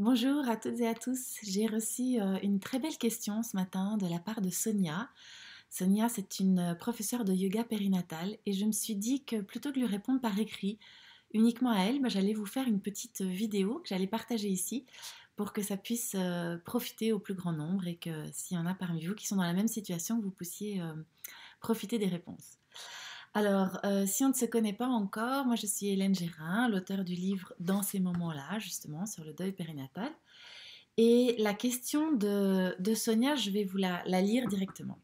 Bonjour à toutes et à tous. J'ai reçu une très belle question ce matin de la part de Sonia. Sonia, c'est une professeure de yoga périnatal et je me suis dit que plutôt que de lui répondre par écrit uniquement à elle, j'allais vous faire une petite vidéo que j'allais partager ici pour que ça puisse profiter au plus grand nombre et que s'il y en a parmi vous qui sont dans la même situation, que vous puissiez profiter des réponses. Alors, si on ne se connaît pas encore, moi je suis Hélène Gérin, l'auteure du livre Dans ces moments-là, justement, sur le deuil périnatal. Et la question de Sonia, je vais vous la lire directement.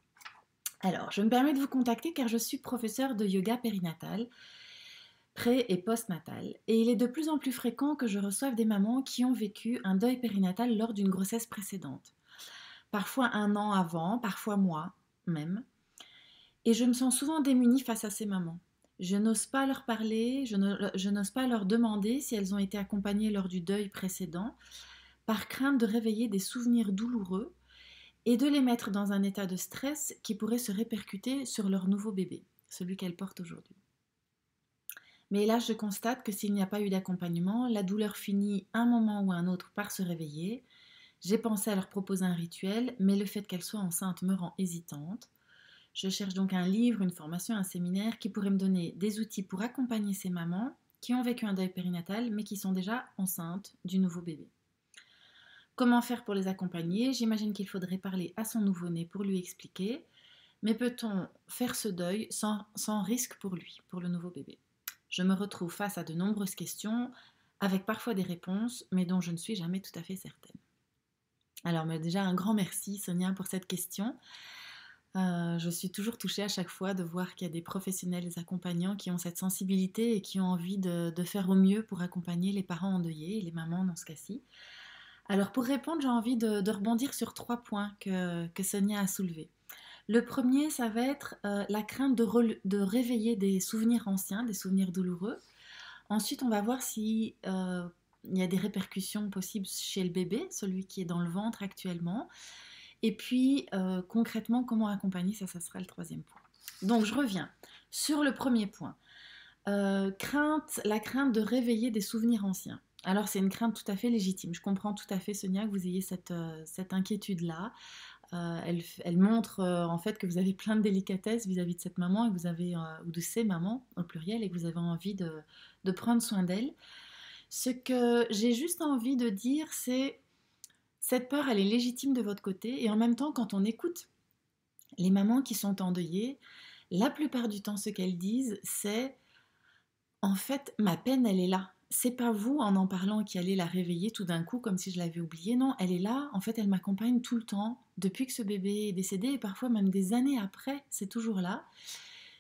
Alors, je me permets de vous contacter car je suis professeure de yoga périnatal, pré- et post-natal. Et il est de plus en plus fréquent que je reçoive des mamans qui ont vécu un deuil périnatal lors d'une grossesse précédente. Parfois un an avant, parfois moi même. Et je me sens souvent démunie face à ces mamans. Je n'ose pas leur parler, je n'ose pas leur demander si elles ont été accompagnées lors du deuil précédent, par crainte de réveiller des souvenirs douloureux et de les mettre dans un état de stress qui pourrait se répercuter sur leur nouveau bébé, celui qu'elles portent aujourd'hui. Mais là, je constate que s'il n'y a pas eu d'accompagnement, la douleur finit un moment ou un autre par se réveiller. J'ai pensé à leur proposer un rituel, mais le fait qu'elles soient enceintes me rend hésitante. Je cherche donc un livre, une formation, un séminaire qui pourrait me donner des outils pour accompagner ces mamans qui ont vécu un deuil périnatal mais qui sont déjà enceintes du nouveau bébé. Comment faire pour les accompagner? J'imagine qu'il faudrait parler à son nouveau-né pour lui expliquer. Mais peut-on faire ce deuil sans risque pour lui, pour le nouveau bébé? Je me retrouve face à de nombreuses questions, avec parfois des réponses, mais dont je ne suis jamais tout à fait certaine. Alors mais déjà un grand merci Sonia pour cette question. Je suis toujours touchée à chaque fois de voir qu'il y a des professionnels, des accompagnants qui ont cette sensibilité et qui ont envie de faire au mieux pour accompagner les parents endeuillés et les mamans dans ce cas-ci. Alors pour répondre, j'ai envie de rebondir sur trois points que Sonia a soulevés. Le premier, ça va être la crainte de réveiller des souvenirs anciens, des souvenirs douloureux. Ensuite, on va voir si il y a des répercussions possibles chez le bébé, celui qui est dans le ventre actuellement. Et puis, concrètement, comment accompagner, ça sera le troisième point. Donc, je reviens sur le premier point. La crainte de réveiller des souvenirs anciens. Alors, c'est une crainte tout à fait légitime. Je comprends tout à fait, Sonia, que vous ayez cette inquiétude-là. Elle montre en fait que vous avez plein de délicatesse vis-à-vis de cette maman et que vous avez, ou de ces mamans au pluriel, et que vous avez envie de prendre soin d'elle. Ce que j'ai juste envie de dire, c'est cette peur, elle est légitime de votre côté, et en même temps, quand on écoute les mamans qui sont endeuillées, la plupart du temps, ce qu'elles disent, c'est en fait, ma peine, elle est là. C'est pas vous, en parlant, qui allez la réveiller tout d'un coup, comme si je l'avais oubliée. Non, elle est là. En fait, elle m'accompagne tout le temps, depuis que ce bébé est décédé, et parfois même des années après, c'est toujours là.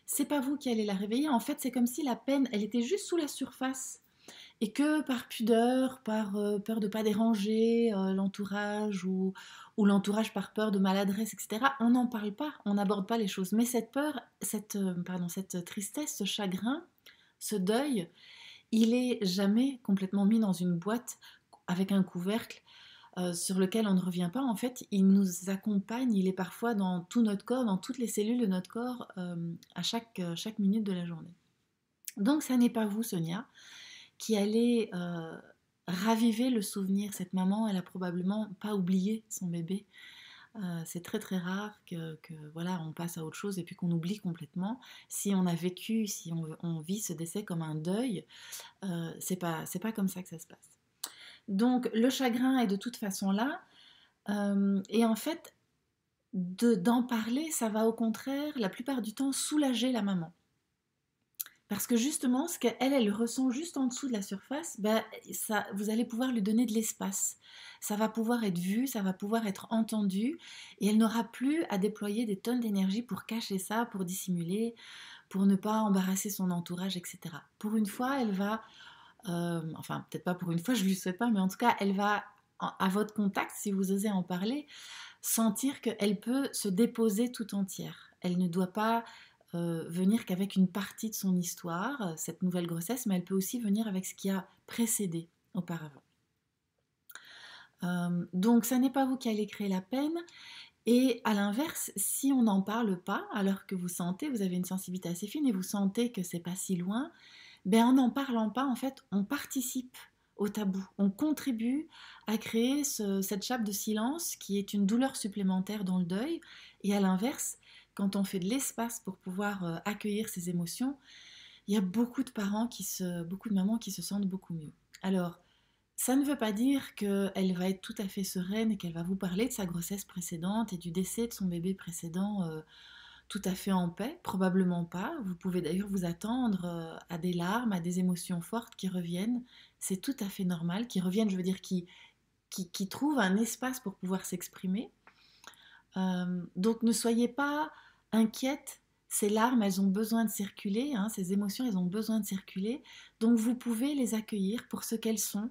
C'est pas vous qui allez la réveiller. En fait, c'est comme si la peine, elle était juste sous la surface. Et que par pudeur, par peur de pas déranger l'entourage ou l'entourage par peur de maladresse, etc., on n'en parle pas, on n'aborde pas les choses. Mais cette peur, cette tristesse, ce chagrin, ce deuil, il est jamais complètement mis dans une boîte avec un couvercle sur lequel on ne revient pas. En fait, il nous accompagne, il est parfois dans tout notre corps, dans toutes les cellules de notre corps, à chaque minute de la journée. Donc, ça n'est pas vous, Sonia, qui allez raviver le souvenir. Cette maman, elle a probablement pas oublié son bébé. C'est très très rare que, voilà, on passe à autre chose et puis qu'on oublie complètement. Si on a vécu, si on vit ce décès comme un deuil, c'est pas comme ça que ça se passe. Donc le chagrin est de toute façon là, et en fait, d'en parler, ça va au contraire, la plupart du temps, soulager la maman. Parce que justement, ce qu'elle elle ressent juste en dessous de la surface, ça, vous allez pouvoir lui donner de l'espace. Ça va pouvoir être vu, ça va pouvoir être entendu, et elle n'aura plus à déployer des tonnes d'énergie pour cacher ça, pour dissimuler, pour ne pas embarrasser son entourage, etc. Pour une fois, elle va, enfin peut-être pas pour une fois, je ne lui souhaite pas, mais en tout cas, elle va, à votre contact, si vous osez en parler, sentir qu'elle peut se déposer tout entière. Elle ne doit pas venir qu'avec une partie de son histoire, cette nouvelle grossesse, mais elle peut aussi venir avec ce qui a précédé auparavant. Donc ça n'est pas vous qui allez créer la peine, et à l'inverse, si on n'en parle pas, alors que vous sentez, vous avez une sensibilité assez fine et vous sentez que c'est pas si loin, ben en n'en parlant pas, en fait, on participe au tabou. On contribue à créer cette chape de silence qui est une douleur supplémentaire dans le deuil. Et à l'inverse, quand on fait de l'espace pour pouvoir accueillir ces émotions, il y a beaucoup de parents beaucoup de mamans qui se sentent beaucoup mieux. Alors, ça ne veut pas dire qu'elle va être tout à fait sereine et qu'elle va vous parler de sa grossesse précédente et du décès de son bébé précédent tout à fait en paix, probablement pas. Vous pouvez d'ailleurs vous attendre à des larmes, à des émotions fortes qui reviennent. C'est tout à fait normal, qui reviennent, je veux dire, qui trouvent un espace pour pouvoir s'exprimer. Donc ne soyez pas inquiète, ces larmes, elles ont besoin de circuler, hein, ces émotions, elles ont besoin de circuler. Donc vous pouvez les accueillir pour ce qu'elles sont.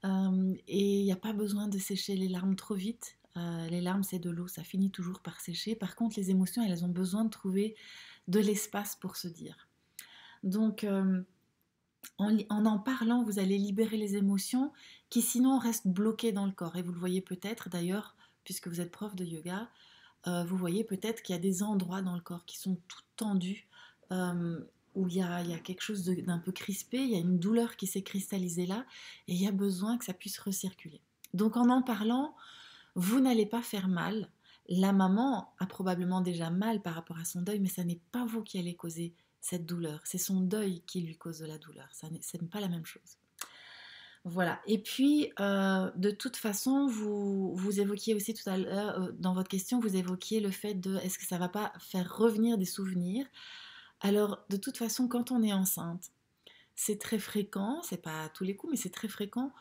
Et il n'y a pas besoin de sécher les larmes trop vite. Les larmes, c'est de l'eau, ça finit toujours par sécher. Par contre, les émotions, elles ont besoin de trouver de l'espace pour se dire. Donc, en parlant, vous allez libérer les émotions qui sinon restent bloquées dans le corps. Et vous le voyez peut-être d'ailleurs, puisque vous êtes prof de yoga, vous voyez peut-être qu'il y a des endroits dans le corps qui sont tout tendus, où il y a quelque chose d'un peu crispé, il y a une douleur qui s'est cristallisée là, et il y a besoin que ça puisse recirculer. Donc en parlant, vous n'allez pas faire mal. La maman a probablement déjà mal par rapport à son deuil, mais ça n'est pas vous qui allez causer cette douleur. C'est son deuil qui lui cause de la douleur. Ce n'est pas la même chose. Voilà. Et puis, de toute façon, vous évoquiez aussi tout à l'heure, dans votre question, vous évoquiez le fait de est-ce que ça ne va pas faire revenir des souvenirs. Alors, de toute façon, quand on est enceinte, c'est très fréquent, c'est pas à tous les coups, mais c'est très fréquent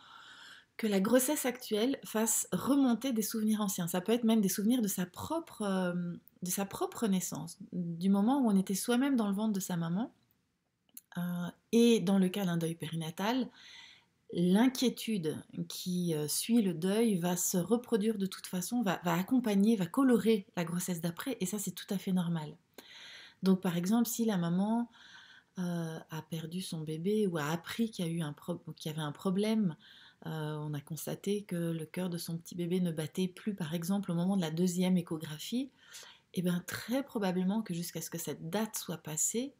que la grossesse actuelle fasse remonter des souvenirs anciens. Ça peut être même des souvenirs de sa propre naissance, du moment où on était soi-même dans le ventre de sa maman. Et dans le cas d'un deuil périnatal, l'inquiétude qui suit le deuil va se reproduire de toute façon, va accompagner, va colorer la grossesse d'après, et ça c'est tout à fait normal. Donc par exemple, si la maman a perdu son bébé ou a appris qu'il y avait un problème, on a constaté que le cœur de son petit bébé ne battait plus par exemple au moment de la deuxième échographie, et bien très probablement que jusqu'à ce que cette date soit passée,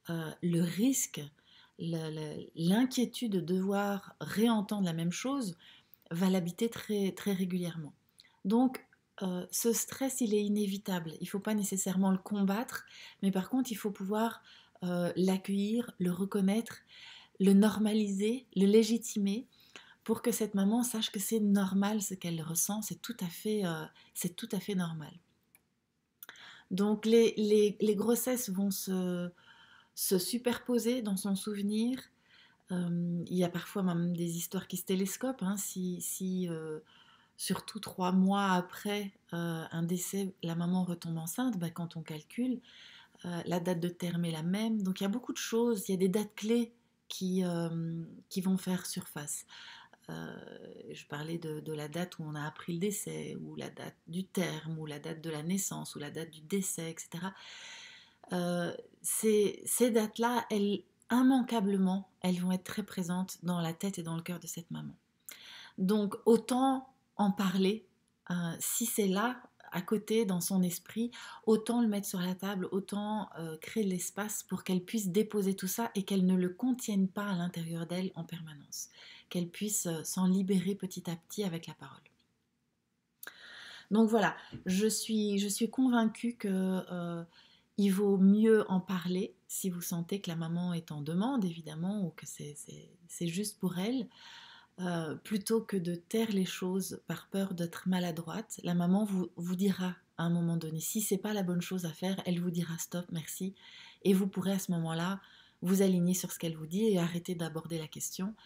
le risque, l'inquiétude de devoir réentendre la même chose va l'habiter très, très régulièrement. Donc, ce stress, il est inévitable. Il ne faut pas nécessairement le combattre, mais par contre, il faut pouvoir l'accueillir, le reconnaître, le normaliser, le légitimer, pour que cette maman sache que c'est normal ce qu'elle ressent, c'est tout à fait normal. Donc, les grossesses vont se superposer dans son souvenir. Il y a parfois même des histoires qui se télescopent. Hein, si surtout 3 mois après un décès, la maman retombe enceinte, bah, quand on calcule, la date de terme est la même. Donc il y a beaucoup de choses, il y a des dates clés qui vont faire surface. Je parlais de la date où on a appris le décès, ou la date du terme, ou la date de la naissance, ou la date du décès, etc. Ces dates-là, immanquablement, elles vont être très présentes dans la tête et dans le cœur de cette maman. Donc autant en parler, si c'est là, à côté, dans son esprit, autant le mettre sur la table, autant créer l'espace pour qu'elle puisse déposer tout ça et qu'elle ne le contienne pas à l'intérieur d'elle en permanence, qu'elle puisse s'en libérer petit à petit avec la parole. Donc voilà, je suis convaincue que il vaut mieux en parler si vous sentez que la maman est en demande, évidemment, ou que c'est juste pour elle, plutôt que de taire les choses par peur d'être maladroite. La maman vous dira à un moment donné, si c'est pas la bonne chose à faire, elle vous dira stop, merci, et vous pourrez à ce moment-là vous aligner sur ce qu'elle vous dit et arrêter d'aborder la question.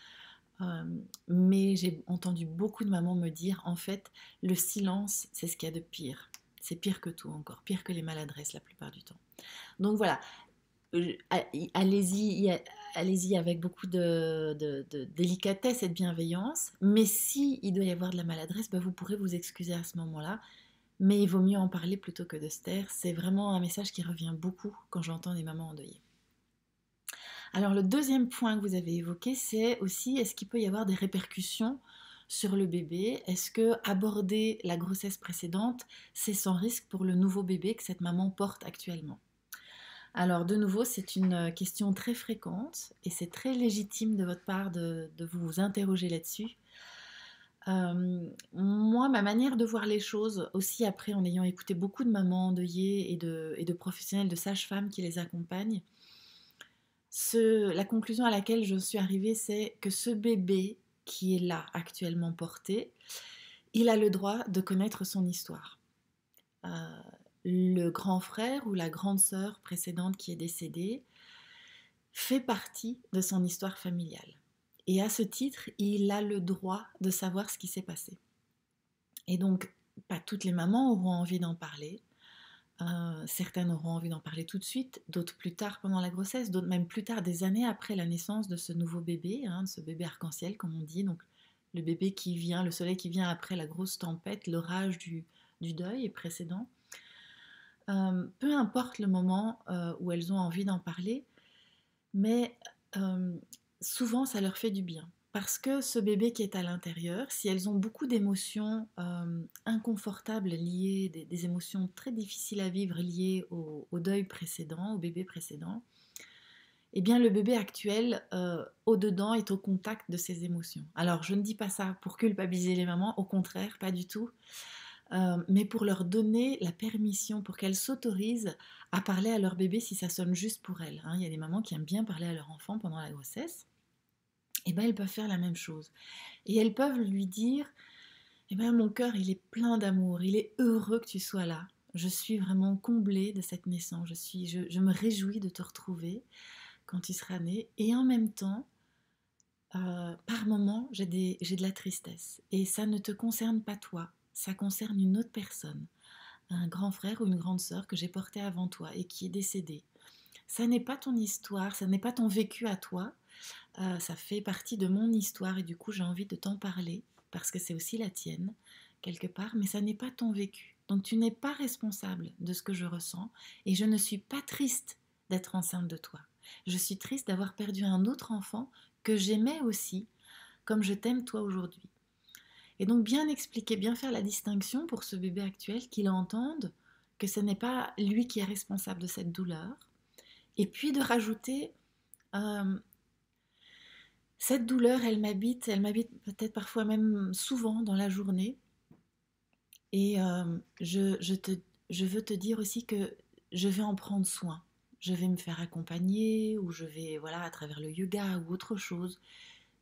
Mais j'ai entendu beaucoup de mamans me dire, en fait, le silence, c'est ce qu'il y a de pire. C'est pire que tout encore, pire que les maladresses la plupart du temps. Donc voilà, allez-y avec beaucoup de délicatesse et de bienveillance, mais si il doit y avoir de la maladresse, bah vous pourrez vous excuser à ce moment-là, mais il vaut mieux en parler plutôt que de se taire. C'est vraiment un message qui revient beaucoup quand j'entends des mamans endeuillées. Alors le deuxième point que vous avez évoqué, c'est aussi, est-ce qu'il peut y avoir des répercussions sur le bébé? Est-ce que aborder la grossesse précédente, c'est sans risque pour le nouveau bébé que cette maman porte actuellement? Alors de nouveau, c'est une question très fréquente et c'est très légitime de votre part de vous interroger là-dessus. Moi, ma manière de voir les choses, aussi après en ayant écouté beaucoup de mamans endeuillées et de professionnels, de sages-femmes qui les accompagnent, la conclusion à laquelle je suis arrivée, c'est que ce bébé qui est là actuellement porté, il a le droit de connaître son histoire. Euh, le grand frère ou la grande sœur précédente qui est décédée fait partie de son histoire familiale. Et à ce titre, il a le droit de savoir ce qui s'est passé. Et donc, pas toutes les mamans auront envie d'en parler. Certaines auront envie d'en parler tout de suite, d'autres plus tard pendant la grossesse, d'autres même plus tard, des années après la naissance de ce nouveau bébé, de ce bébé arc-en-ciel, comme on dit. Donc, le bébé qui vient, le soleil qui vient après la grosse tempête, l'orage du deuil précédent. Peu importe le moment où elles ont envie d'en parler, mais souvent ça leur fait du bien. Parce que ce bébé qui est à l'intérieur, si elles ont beaucoup d'émotions inconfortables liées, des émotions très difficiles à vivre liées au deuil précédent, au bébé précédent, eh bien le bébé actuel, au-dedans, est au contact de ces émotions. Alors je ne dis pas ça pour culpabiliser les mamans, au contraire, pas du tout. Mais pour leur donner la permission, pour qu'elles s'autorisent à parler à leur bébé si ça sonne juste pour elles. Il y a des mamans qui aiment bien parler à leur enfant pendant la grossesse. Et bien elles peuvent faire la même chose. Et elles peuvent lui dire, eh ben mon cœur il est plein d'amour, il est heureux que tu sois là. Je suis vraiment comblée de cette naissance, je me réjouis de te retrouver quand tu seras né. Et en même temps, par moments, j'ai de la tristesse. Et ça ne te concerne pas toi, ça concerne une autre personne, un grand frère ou une grande sœur que j'ai porté avant toi et qui est décédé. Ça n'est pas ton histoire, ça n'est pas ton vécu à toi, ça fait partie de mon histoire et du coup j'ai envie de t'en parler parce que c'est aussi la tienne quelque part, mais ça n'est pas ton vécu. Donc tu n'es pas responsable de ce que je ressens et je ne suis pas triste d'être enceinte de toi. Je suis triste d'avoir perdu un autre enfant que j'aimais aussi, comme je t'aime toi aujourd'hui. Et donc bien expliquer, bien faire la distinction pour ce bébé actuel, qu'il entende que ce n'est pas lui qui est responsable de cette douleur. Et puis de rajouter, euh, cette douleur, elle m'habite peut-être parfois même souvent dans la journée. Et je veux te dire aussi que je vais en prendre soin. Je vais me faire accompagner ou je vais, voilà, à travers le yoga ou autre chose,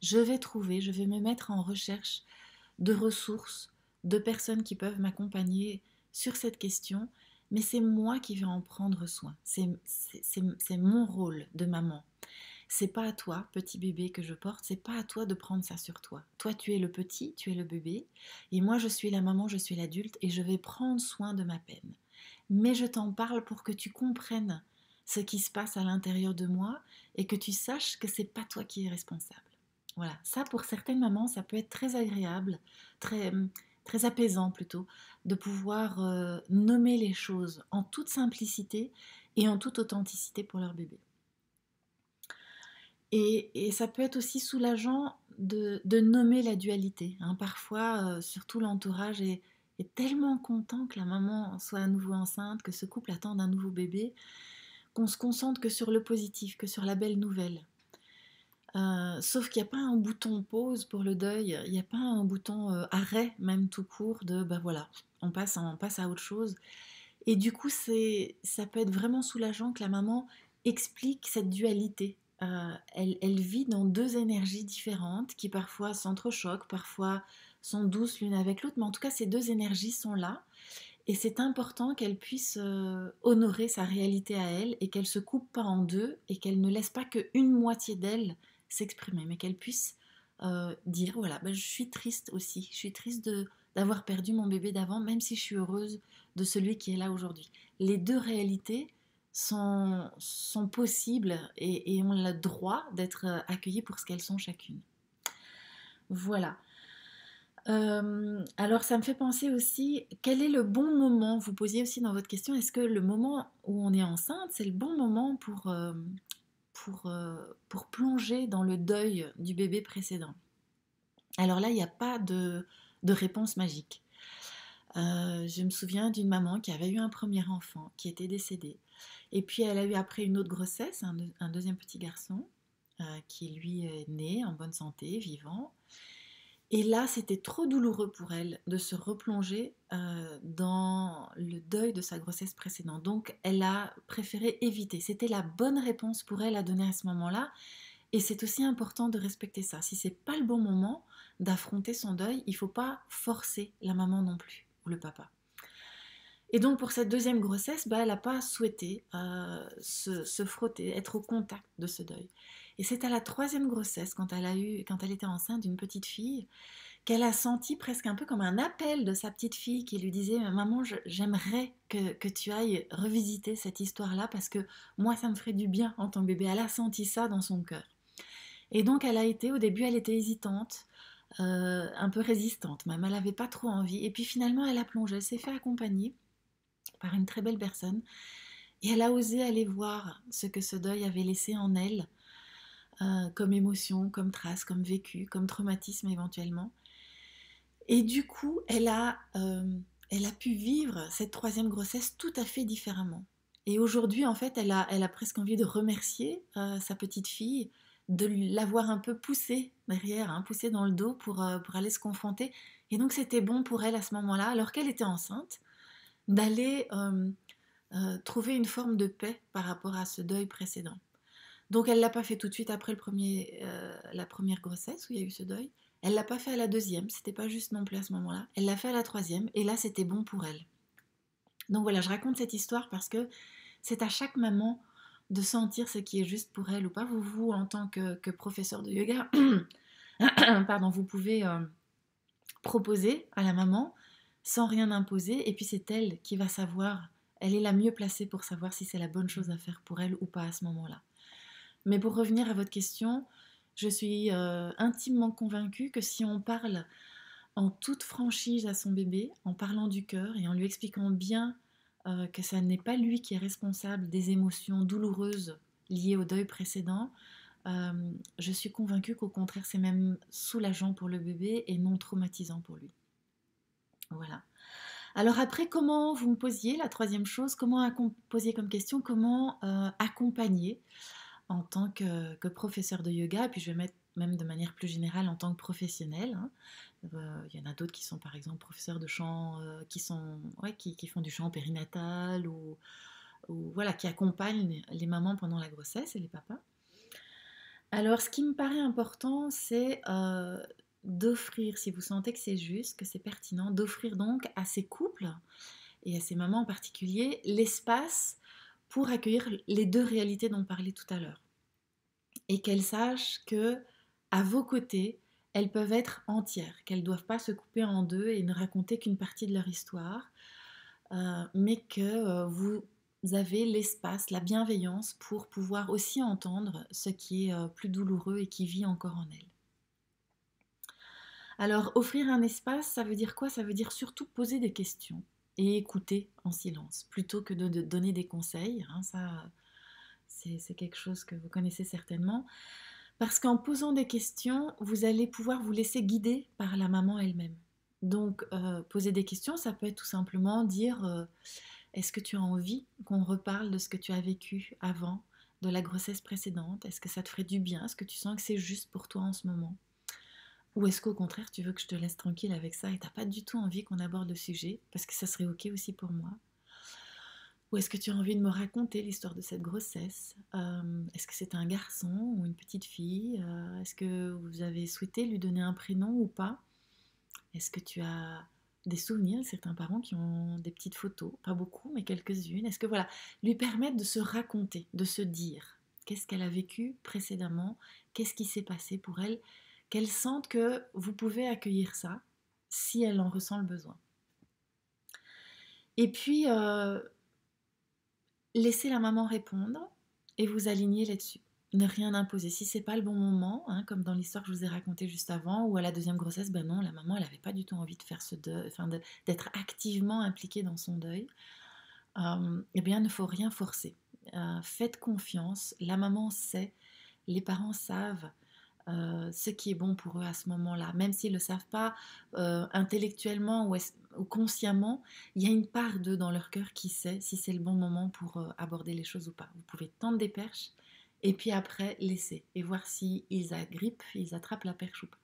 je vais me mettre en recherche de ressources, de personnes qui peuvent m'accompagner sur cette question, mais c'est moi qui vais en prendre soin. C'est mon rôle de maman. C'est pas à toi, petit bébé que je porte, c'est pas à toi de prendre ça sur toi. Toi, tu es le petit, tu es le bébé, et moi, je suis la maman, je suis l'adulte, et je vais prendre soin de ma peine. Mais je t'en parle pour que tu comprennes ce qui se passe à l'intérieur de moi et que tu saches que c'est pas toi qui es responsable. Voilà, ça pour certaines mamans, ça peut être très agréable, très, très apaisant plutôt, de pouvoir nommer les choses en toute simplicité et en toute authenticité pour leur bébé. Et ça peut être aussi soulageant de nommer la dualité. Parfois, surtout l'entourage est tellement content que la maman soit à nouveau enceinte, que ce couple attende un nouveau bébé, qu'on se concentre que sur le positif, que sur la belle nouvelle. Sauf qu'il n'y a pas un bouton pause pour le deuil, il n'y a pas un bouton arrêt même tout court de ben voilà, on passe à autre chose. Et du coup, ça peut être vraiment soulageant que la maman explique cette dualité. Elle vit dans deux énergies différentes qui parfois s'entrechoquent, parfois sont douces l'une avec l'autre, mais en tout cas, ces deux énergies sont là. Et c'est important qu'elle puisse honorer sa réalité à elle et qu'elle ne se coupe pas en deux et qu'elle ne laisse pas qu'une moitié d'elle s'exprimer, mais qu'elle puisse dire voilà, ben, je suis triste aussi, je suis triste d'avoir perdu mon bébé d'avant, même si je suis heureuse de celui qui est là aujourd'hui. Les deux réalités sont possibles et ont le droit d'être accueillies pour ce qu'elles sont chacune. Voilà. Alors ça me fait penser aussi, quel est le bon moment? Vous posiez aussi dans votre question, est-ce que le moment où on est enceinte, c'est le bon moment pour plonger dans le deuil du bébé précédent? Alors là, il n'y a pas de réponse magique. Je me souviens d'une maman qui avait eu un premier enfant qui était décédé. Et puis elle a eu après une autre grossesse, un deuxième petit garçon, qui lui est né en bonne santé, vivant. Et là, c'était trop douloureux pour elle de se replonger dans le deuil de sa grossesse précédente. Donc, elle a préféré éviter. C'était la bonne réponse pour elle à donner à ce moment-là. Et c'est aussi important de respecter ça. Si c'est pas le bon moment d'affronter son deuil, il ne faut pas forcer la maman non plus, ou le papa. Et donc pour cette deuxième grossesse, elle n'a pas souhaité se frotter, être au contact de ce deuil. Et c'est à la troisième grossesse, quand elle était enceinte d'une petite fille, qu'elle a senti presque un peu comme un appel de sa petite fille qui lui disait: Maman, j'aimerais que tu ailles revisiter cette histoire-là parce que moi, ça me ferait du bien en tant que bébé. Elle a senti ça dans son cœur. Et donc elle a été, au début, elle était hésitante, un peu résistante même, elle n'avait pas trop envie. Et puis finalement, elle a plongé, elle s'est fait accompagner par une très belle personne. Et elle a osé aller voir ce que ce deuil avait laissé en elle, comme émotion, comme trace, comme vécu, comme traumatisme éventuellement. Et du coup, elle a pu vivre cette troisième grossesse tout à fait différemment. Et aujourd'hui, en fait, elle a presque envie de remercier sa petite fille, de l'avoir un peu poussée derrière, hein, poussée dans le dos pour aller se confronter. Et donc, c'était bon pour elle à ce moment-là, alors qu'elle était enceinte, d'aller trouver une forme de paix par rapport à ce deuil précédent. Donc elle ne l'a pas fait tout de suite après la première grossesse où il y a eu ce deuil. Elle ne l'a pas fait à la deuxième, c'était pas juste non plus à ce moment-là. Elle l'a fait à la troisième et là c'était bon pour elle. Donc voilà, je raconte cette histoire parce que c'est à chaque maman de sentir ce qui est juste pour elle ou pas. Vous en tant que professeur de yoga, pardon, vous pouvez proposer à la maman sans rien imposer et puis c'est elle qui va savoir, elle est la mieux placée pour savoir si c'est la bonne chose à faire pour elle ou pas à ce moment-là. Mais pour revenir à votre question, je suis intimement convaincue que si on parle en toute franchise à son bébé, en parlant du cœur et en lui expliquant bien que ça n'est pas lui qui est responsable des émotions douloureuses liées au deuil précédent, je suis convaincue qu'au contraire c'est même soulageant pour le bébé et non traumatisant pour lui. Voilà. Alors après, comment vous me posiez la troisième chose, comment posiez comme question, comment accompagner en tant que professeur de yoga, et puis je vais mettre même de manière plus générale en tant que professionnel. Hein. Il y en a d'autres qui sont par exemple professeurs de chant, qui font du chant périnatal ou voilà, qui accompagnent les mamans pendant la grossesse et les papas. Alors ce qui me paraît important, c'est d'offrir, si vous sentez que c'est juste, que c'est pertinent, d'offrir donc à ces couples et à ces mamans en particulier l'espace pour accueillir les deux réalités dont on parlait tout à l'heure. Et qu'elles sachent que à vos côtés, elles peuvent être entières, qu'elles ne doivent pas se couper en deux et ne raconter qu'une partie de leur histoire, mais que vous avez l'espace, la bienveillance pour pouvoir aussi entendre ce qui est plus douloureux et qui vit encore en elles. Alors, offrir un espace, ça veut dire quoi? Ça veut dire surtout poser des questions et écouter en silence, plutôt que de donner des conseils. Hein, ça, c'est quelque chose que vous connaissez certainement. Parce qu'en posant des questions, vous allez pouvoir vous laisser guider par la maman elle-même. Donc, poser des questions, ça peut être tout simplement dire est-ce que tu as envie qu'on reparle de ce que tu as vécu avant, de la grossesse précédente? Est-ce que ça te ferait du bien? Est-ce que tu sens que c'est juste pour toi en ce moment? Ou est-ce qu'au contraire, tu veux que je te laisse tranquille avec ça et tu n'as pas du tout envie qu'on aborde le sujet? Parce que ça serait ok aussi pour moi. Ou est-ce que tu as envie de me raconter l'histoire de cette grossesse? Est-ce que c'est un garçon ou une petite fille? Est-ce que vous avez souhaité lui donner un prénom ou pas? Est-ce que tu as des souvenirs? Certains parents qui ont des petites photos, pas beaucoup, mais quelques-unes. Est-ce que voilà, lui permettre de se raconter, de se dire qu'est-ce qu'elle a vécu précédemment, qu'est-ce qui s'est passé pour elle, qu'elle sente que vous pouvez accueillir ça si elle en ressent le besoin. Et puis, laissez la maman répondre et vous aligner là-dessus. Ne rien imposer. Si c'est pas le bon moment, hein, comme dans l'histoire que je vous ai racontée juste avant, ou à la deuxième grossesse, ben non, la maman, elle n'avait pas du tout envie de faire ce deuil, enfin d'être activement impliquée dans son deuil. Eh bien, il ne faut rien forcer. Faites confiance. La maman sait, les parents savent ce qui est bon pour eux à ce moment-là. Même s'ils ne le savent pas intellectuellement ou consciemment, il y a une part d'eux dans leur cœur qui sait si c'est le bon moment pour aborder les choses ou pas. Vous pouvez tendre des perches et puis après laisser et voir s'ils agrippent, ils attrapent la perche ou pas.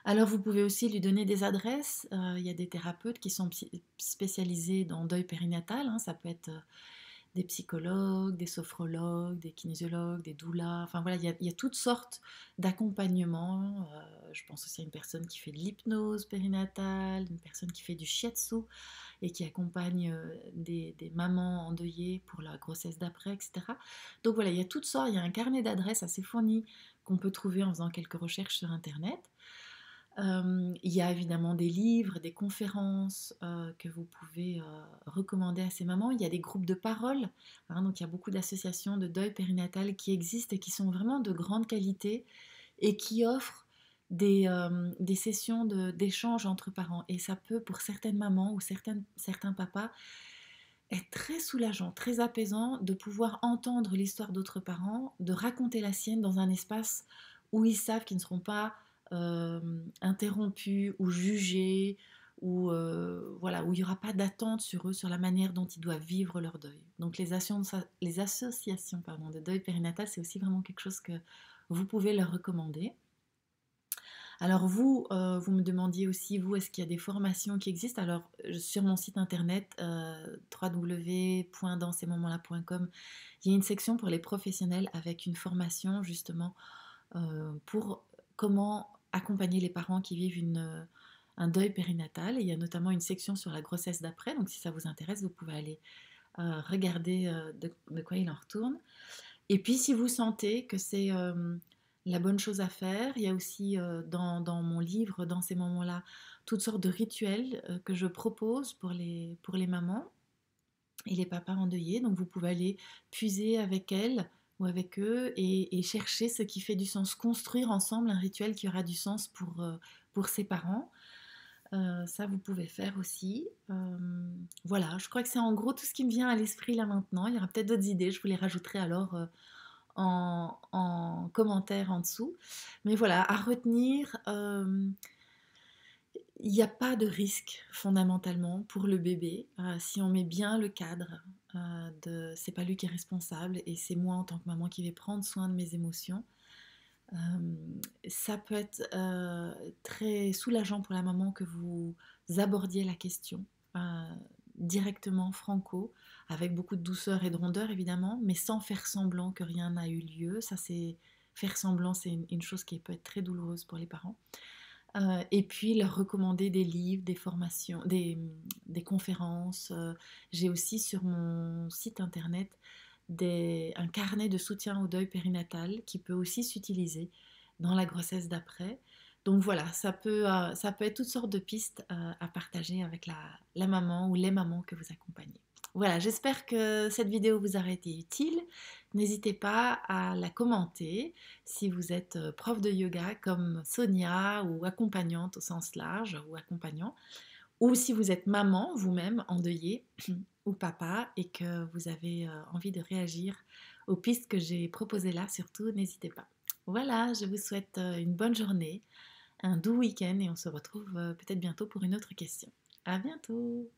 Alors vous pouvez aussi lui donner des adresses. Il y a des thérapeutes qui sont spécialisés dans deuil périnatal. Hein. Ça peut être des psychologues, des sophrologues, des kinésiologues, des doulas. Enfin voilà, il y a toutes sortes d'accompagnements. Je pense aussi à une personne qui fait de l'hypnose périnatale, une personne qui fait du shiatsu et qui accompagne des mamans endeuillées pour la grossesse d'après, etc. Donc voilà, il y a toutes sortes. Il y a un carnet d'adresses assez fourni qu'on peut trouver en faisant quelques recherches sur Internet. Il y a évidemment des livres, des conférences que vous pouvez recommander à ces mamans. Il y a des groupes de parole, hein, donc il y a beaucoup d'associations de deuil périnatal qui existent et qui sont vraiment de grande qualité et qui offrent des sessions d'échange entre parents. Et ça peut, pour certaines mamans ou certains papas, être très soulageant, très apaisant de pouvoir entendre l'histoire d'autres parents, de raconter la sienne dans un espace où ils savent qu'ils ne seront pas interrompus ou jugés, ou voilà, où il n'y aura pas d'attente sur eux, sur la manière dont ils doivent vivre leur deuil. Donc les associations de deuil périnatal, c'est aussi vraiment quelque chose que vous pouvez leur recommander. Alors vous, vous me demandiez aussi, vous, est-ce qu'il y a des formations qui existent? Alors sur mon site internet www.danscesmomentsla.com, il y a une section pour les professionnels avec une formation justement pour comment accompagner les parents qui vivent un deuil périnatal. Et il y a notamment une section sur la grossesse d'après, donc si ça vous intéresse, vous pouvez aller regarder de quoi il en retourne. Et puis si vous sentez que c'est la bonne chose à faire, il y a aussi dans mon livre, dans ces moments-là, toutes sortes de rituels que je propose pour les mamans et les papas endeuillés. Donc vous pouvez aller puiser avec elles ou avec eux et chercher ce qui fait du sens, construire ensemble un rituel qui aura du sens pour ses parents. Ça, vous pouvez faire aussi. Voilà, je crois que c'est en gros tout ce qui me vient à l'esprit là maintenant. Il y aura peut-être d'autres idées, je vous les rajouterai alors en commentaire en dessous. Mais voilà, à retenir, il n'y a pas de risque fondamentalement pour le bébé si on met bien le cadre c'est pas lui qui est responsable et c'est moi en tant que maman qui vais prendre soin de mes émotions. Ça peut être très soulageant pour la maman que vous abordiez la question directement, franco, avec beaucoup de douceur et de rondeur évidemment, mais sans faire semblant que rien n'a eu lieu. Ça, c'est faire semblant, c'est une chose qui peut être très douloureuse pour les parents. Et puis leur recommander des livres, des formations, des conférences. J'ai aussi sur mon site internet un carnet de soutien au deuil périnatal qui peut aussi s'utiliser dans la grossesse d'après. Donc voilà, ça peut être toutes sortes de pistes à partager avec la maman ou les mamans que vous accompagnez. Voilà, j'espère que cette vidéo vous aura été utile. N'hésitez pas à la commenter si vous êtes prof de yoga comme Sonia ou accompagnante au sens large ou accompagnant, ou si vous êtes maman vous-même endeuillée ou papa et que vous avez envie de réagir aux pistes que j'ai proposées là, surtout n'hésitez pas. Voilà, je vous souhaite une bonne journée, un doux week-end et on se retrouve peut-être bientôt pour une autre question. À bientôt!